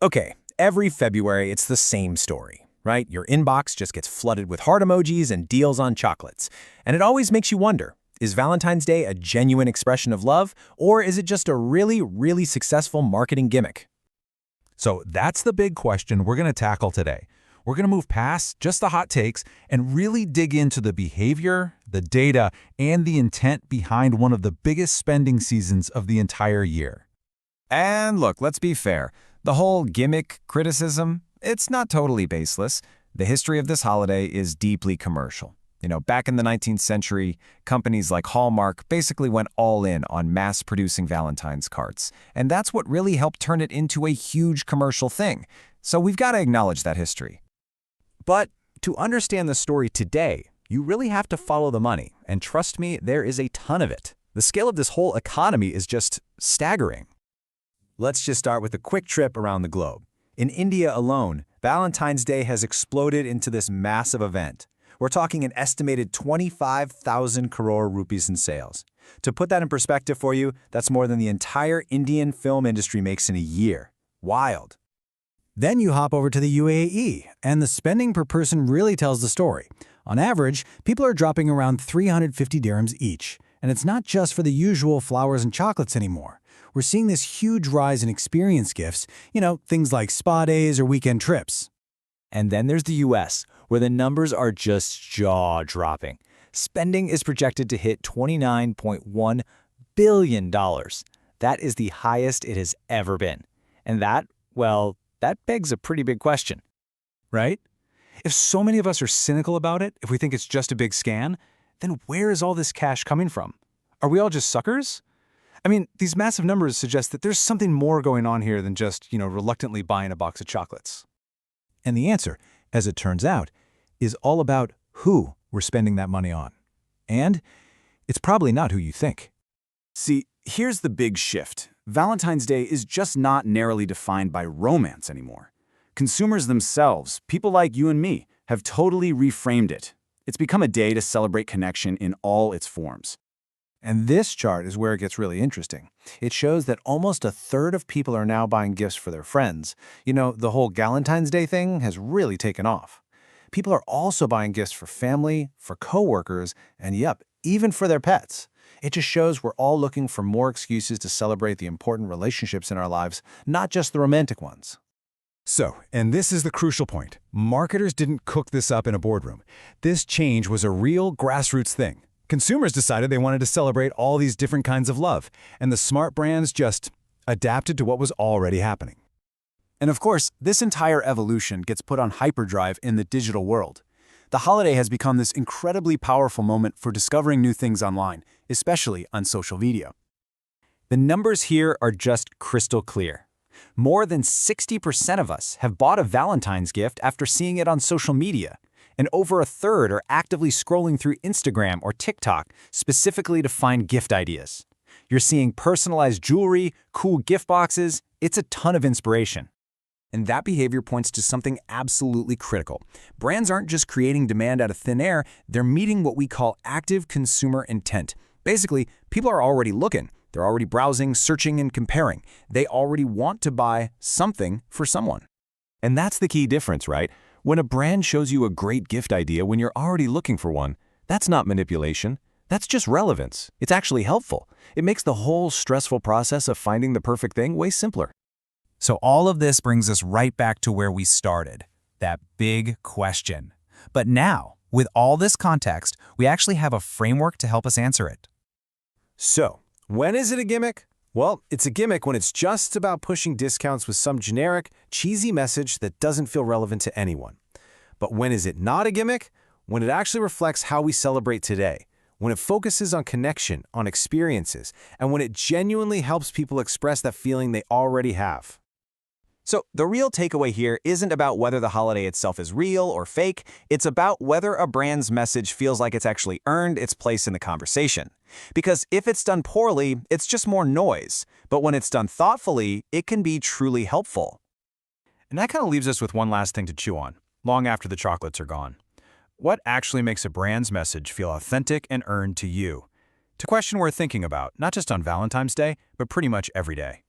Okay, every February it's the same story, right? Your inbox just gets flooded with heart emojis and deals on chocolates. And it always makes you wonder, is Valentine's Day a genuine expression of love, or is it just a really, really successful marketing gimmick? So that's the big question we're going to tackle today. We're going to move past just the hot takes and really dig into the behavior, the data, and the intent behind one of the biggest spending seasons of the entire year. And look, let's be fair. The whole gimmick criticism, it's not totally baseless. The history of this holiday is deeply commercial. Back in the 19th century, companies like Hallmark basically went all in on mass-producing Valentine's cards. And that's what really helped turn it into a huge commercial thing. So we've got to acknowledge that history. But to understand the story today, you really have to follow the money. And trust me, there is a ton of it. The scale of this whole economy is just staggering. Let's just start with a quick trip around the globe. In India alone, Valentine's Day has exploded into this massive event. We're talking an estimated 25,000 crore rupees in sales. To put that in perspective for you, that's more than the entire Indian film industry makes in a year. Wild. Then you hop over to the UAE, and the spending per person really tells the story. On average, people are dropping around 350 dirhams each. And it's not just for the usual flowers and chocolates anymore. We're seeing this huge rise in experience gifts, things like spa days or weekend trips. And then there's the US, where the numbers are just jaw-dropping. Spending is projected to hit $29.1 billion. That is the highest it has ever been. And that begs a pretty big question. Right? If so many of us are cynical about it, if we think it's just a big scam, then where is all this cash coming from? Are we all just suckers? I mean, these massive numbers suggest that there's something more going on here than just, reluctantly buying a box of chocolates. And the answer, as it turns out, is all about who we're spending that money on. And it's probably not who you think. See, here's the big shift. Valentine's Day is just not narrowly defined by romance anymore. Consumers themselves, people like you and me, have totally reframed it. It's become a day to celebrate connection in all its forms. And this chart is where it gets really interesting. It shows that almost a third of people are now buying gifts for their friends. The whole Valentine's Day thing has really taken off. People are also buying gifts for family, for coworkers, and even for their pets. It just shows we're all looking for more excuses to celebrate the important relationships in our lives, not just the romantic ones. So, and this is the crucial point, marketers didn't cook this up in a boardroom. This change was a real grassroots thing. Consumers decided they wanted to celebrate all these different kinds of love, and the smart brands just adapted to what was already happening. And of course, this entire evolution gets put on hyperdrive in the digital world. The holiday has become this incredibly powerful moment for discovering new things online, especially on social media. The numbers here are just crystal clear. More than 60% of us have bought a Valentine's gift after seeing it on social media, and over a third are actively scrolling through Instagram or TikTok specifically to find gift ideas. You're seeing personalized jewelry, cool gift boxes. It's a ton of inspiration. And that behavior points to something absolutely critical. Brands aren't just creating demand out of thin air, they're meeting what we call active consumer intent. Basically, people are already looking. They're already browsing, searching, and comparing. They already want to buy something for someone. And that's the key difference, right? When a brand shows you a great gift idea when you're already looking for one, that's not manipulation. That's just relevance. It's actually helpful. It makes the whole stressful process of finding the perfect thing way simpler. So all of this brings us right back to where we started, that big question. But now, with all this context, we actually have a framework to help us answer it. So, when is it a gimmick? Well, it's a gimmick when it's just about pushing discounts with some generic, cheesy message that doesn't feel relevant to anyone. But when is it not a gimmick? When it actually reflects how we celebrate today, when it focuses on connection, on experiences, and when it genuinely helps people express that feeling they already have. So the real takeaway here isn't about whether the holiday itself is real or fake. It's about whether a brand's message feels like it's actually earned its place in the conversation. Because if it's done poorly, it's just more noise. But when it's done thoughtfully, it can be truly helpful. And that kind of leaves us with one last thing to chew on, long after the chocolates are gone. What actually makes a brand's message feel authentic and earned to you? It's a question worth thinking about, not just on Valentine's Day, but pretty much every day.